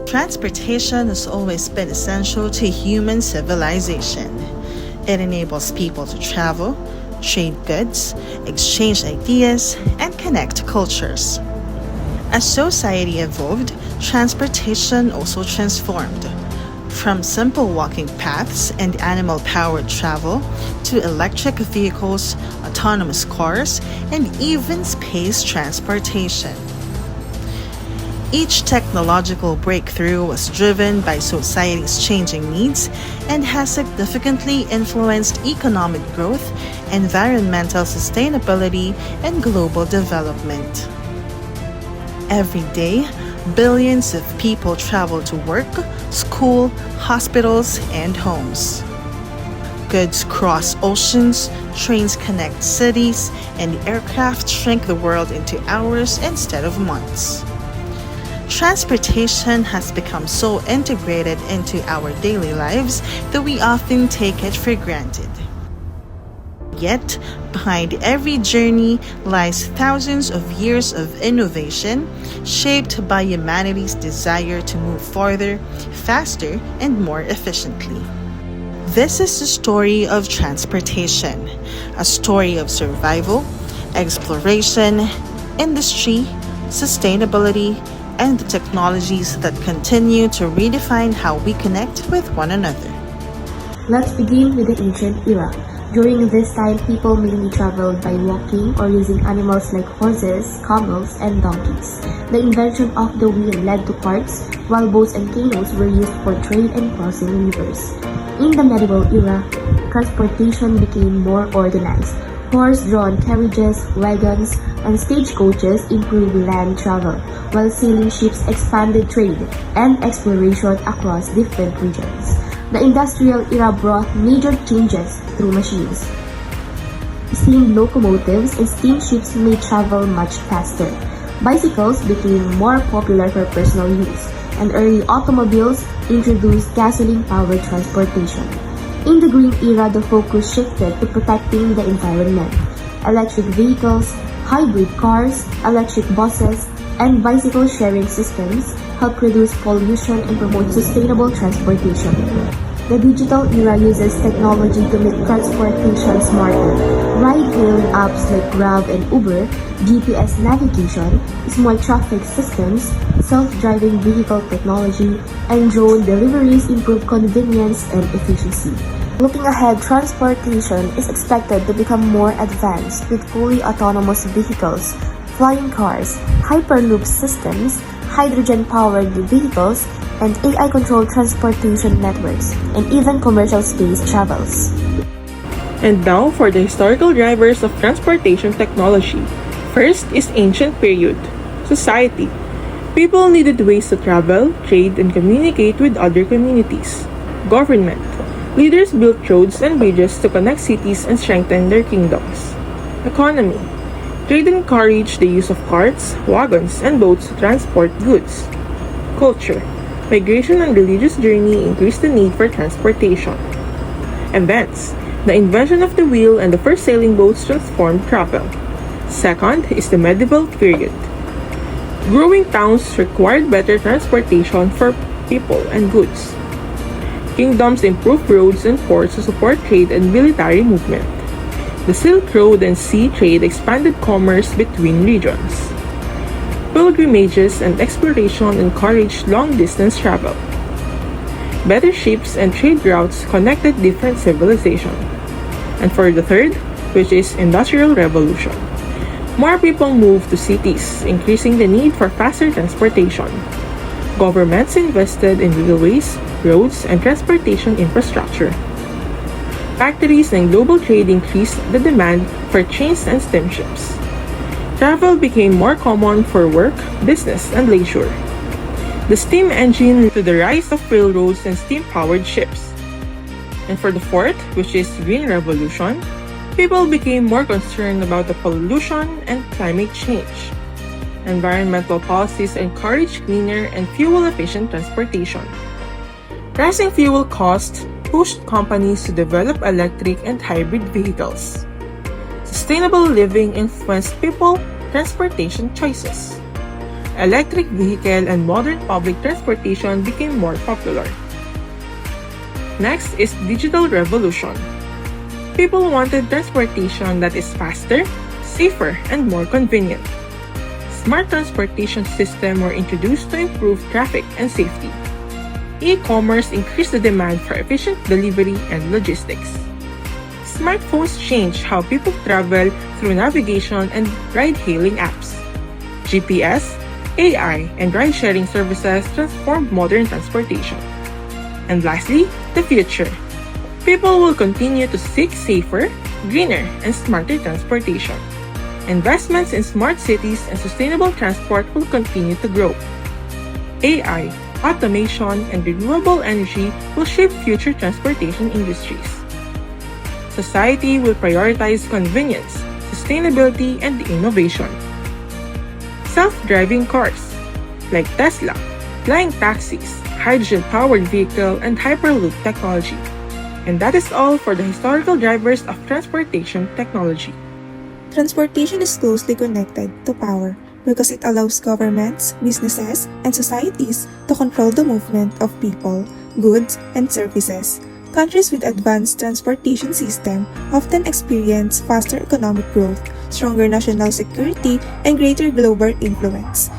Transportation has always been essential to human civilization. It enables people to travel, trade goods, exchange ideas, and connect cultures. As society evolved, transportation also transformed. From simple walking paths and animal-powered travel to electric vehicles, autonomous cars, and even space transportation. Each technological breakthrough was driven by society's changing needs and has significantly influenced economic growth, environmental sustainability, and global development. Every day, billions of people travel to work, school, hospitals, and homes. Goods cross oceans, trains connect cities, and aircraft shrink the world into hours instead of months. Transportation has become so integrated into our daily lives that we often take it for granted. Yet, behind every journey lies thousands of years of innovation shaped by humanity's desire to move farther, faster, and more efficiently. This is the story of transportation, a story of survival, exploration, industry, sustainability, and the technologies that continue to redefine how we connect with one another. Let's begin with the ancient era. During this time, people mainly traveled by walking or using animals like horses, camels, and donkeys. The invention of the wheel led to carts, while boats and canoes were used for trade and crossing rivers. In the medieval era, transportation became more organized. Horse-drawn carriages, wagons, and stagecoaches improved land travel, while sailing ships expanded trade and exploration across different regions. The industrial era brought major changes through machines. Steam locomotives and steamships made travel much faster. Bicycles became more popular for personal use, and early automobiles introduced gasoline-powered transportation. In the Green Era, the focus shifted to protecting the environment. Electric vehicles, hybrid cars, electric buses, and bicycle sharing systems help reduce pollution and promote sustainable transportation. The digital era uses technology to make transportation smarter. Ride-hailing apps like Grab and Uber, GPS navigation, smart traffic systems, self-driving vehicle technology, and drone deliveries improve convenience and efficiency. Looking ahead, transportation is expected to become more advanced with fully autonomous vehicles, flying cars, hyperloop systems, hydrogen-powered vehicles, and AI-controlled transportation networks, and even commercial space travels. And now for the historical drivers of transportation technology. First is ancient period. Society. People needed ways to travel, trade, and communicate with other communities. Government. Leaders built roads and bridges to connect cities and strengthen their kingdoms. Economy. Trade encouraged the use of carts, wagons, and boats to transport goods. Culture. Migration and religious journey increased the need for transportation. Events. The invention of the wheel and the first sailing boats transformed travel. Second is the medieval period. Growing towns required better transportation for people and goods. Kingdoms improved roads and ports to support trade and military movement. The Silk Road and sea trade expanded commerce between regions. Pilgrimages and exploration encouraged long-distance travel. Better ships and trade routes connected different civilizations. And for the third, which is Industrial Revolution. More people moved to cities, increasing the need for faster transportation. Governments invested in railways, roads, and transportation infrastructure. Factories and global trade increased the demand for trains and steamships. Travel became more common for work, business, and leisure. The steam engine led to the rise of railroads and steam-powered ships. And for the fourth, which is Green Revolution, People became more concerned about the pollution and climate change. Environmental policies encouraged cleaner and fuel-efficient transportation. Rising fuel costs pushed companies to develop electric and hybrid vehicles. Sustainable living influenced people transportation choices. Electric vehicle and modern public transportation became more popular. Next is digital revolution. People wanted transportation that is faster, safer, and more convenient. Smart transportation systems were introduced to improve traffic and safety. E-commerce increased the demand for efficient delivery and logistics. Smartphones changed how people travel through navigation and ride-hailing apps. GPS, AI, and ride-sharing services transformed modern transportation. And lastly, the future. People will continue to seek safer, greener, and smarter transportation. Investments in smart cities and sustainable transport will continue to grow. AI, automation, and renewable energy will shape future transportation industries. Society will prioritize convenience, sustainability, and innovation. Self-driving cars, like Tesla, flying taxis, hydrogen-powered vehicle, and Hyperloop technology. And that is all for the historical drivers of transportation technology. Transportation is closely connected to power because it allows governments, businesses, and societies to control the movement of people, goods, and services. Countries with advanced transportation systems often experience faster economic growth, stronger national security, and greater global influence.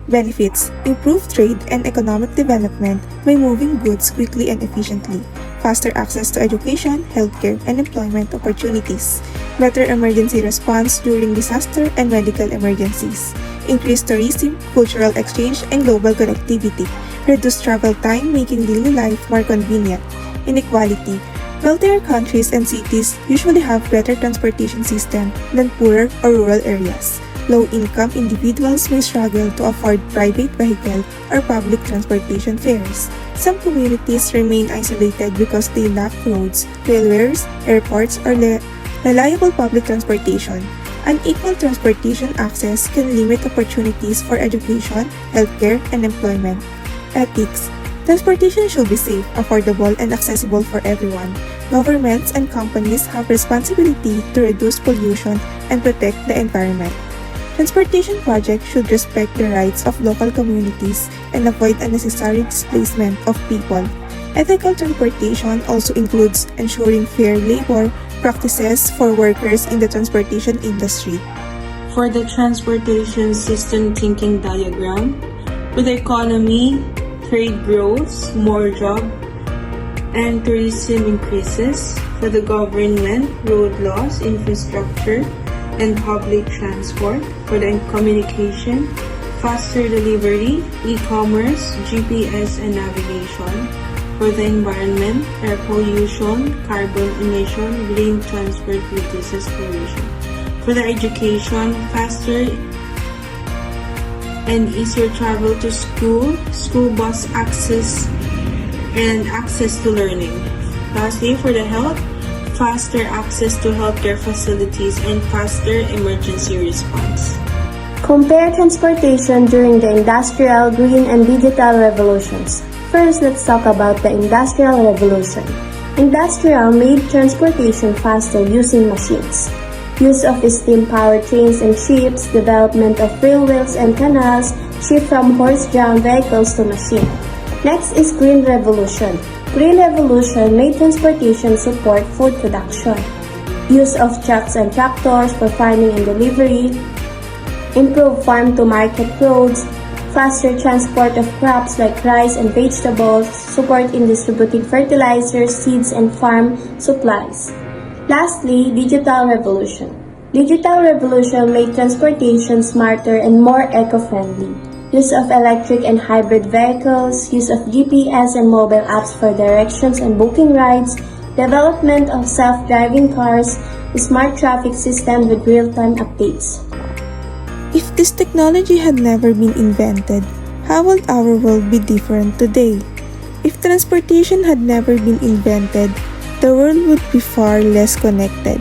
Benefits: improved trade and economic development by moving goods quickly and efficiently, faster access to education, healthcare, and employment opportunities, better emergency response during disaster and medical emergencies, increased tourism, cultural exchange, and global connectivity, reduced travel time making daily life more convenient. Inequality: wealthier countries and cities usually have better transportation system than poorer or rural areas. Low-income individuals may struggle to afford private vehicle or public transportation fares. Some communities remain isolated because they lack roads, railways, airports, or reliable public transportation. Unequal transportation access can limit opportunities for education, healthcare, and employment. Ethics: transportation should be safe, affordable, and accessible for everyone. Governments and companies have responsibility to reduce pollution and protect the environment. Transportation projects should respect the rights of local communities and avoid unnecessary displacement of people. Ethical transportation also includes ensuring fair labor practices for workers in the transportation industry. For the transportation system thinking diagram, with the economy, trade grows, more jobs, and tourism increases. For the government, road laws, infrastructure, and public transport. For the communication, faster delivery, e-commerce, GPS, and navigation. For the environment, air pollution, carbon emission, green transport reduces pollution. For the education, faster and easier travel to school, school bus access, and access to learning. Lastly, for the health, faster access to healthcare facilities and faster emergency response. Compare transportation during the industrial, green, and digital revolutions. First, let's talk about the Industrial Revolution. Industrial made transportation faster using machines. Use of steam-powered trains and ships, development of railways and canals, shift from horse-drawn vehicles to machine. Next is Green Revolution. Green Revolution made transportation support food production. Use of trucks and tractors for farming and delivery, improve farm-to-market roads, faster transport of crops like rice and vegetables, support in distributing fertilizers, seeds, and farm supplies. Lastly, Digital Revolution. Digital Revolution made transportation smarter and more eco-friendly. Use of electric and hybrid vehicles, use of GPS and mobile apps for directions and booking rides, development of self-driving cars, smart traffic system with real-time updates. If this technology had never been invented, how would our world be different today? If transportation had never been invented, the world would be far less connected.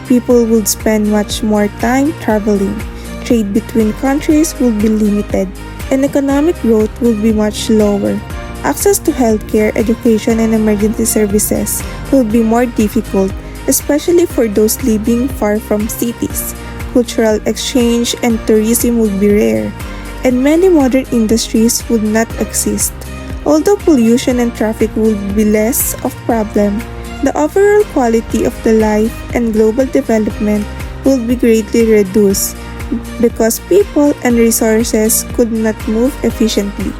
People would spend much more time traveling. Trade between countries would be limited, and economic growth would be much lower. Access to healthcare, education, and emergency services would be more difficult, especially for those living far from cities. Cultural exchange and tourism would be rare, and many modern industries would not exist. Although pollution and traffic would be less of problem, the overall quality of the life and global development would be greatly reduced because people and resources could not move efficiently.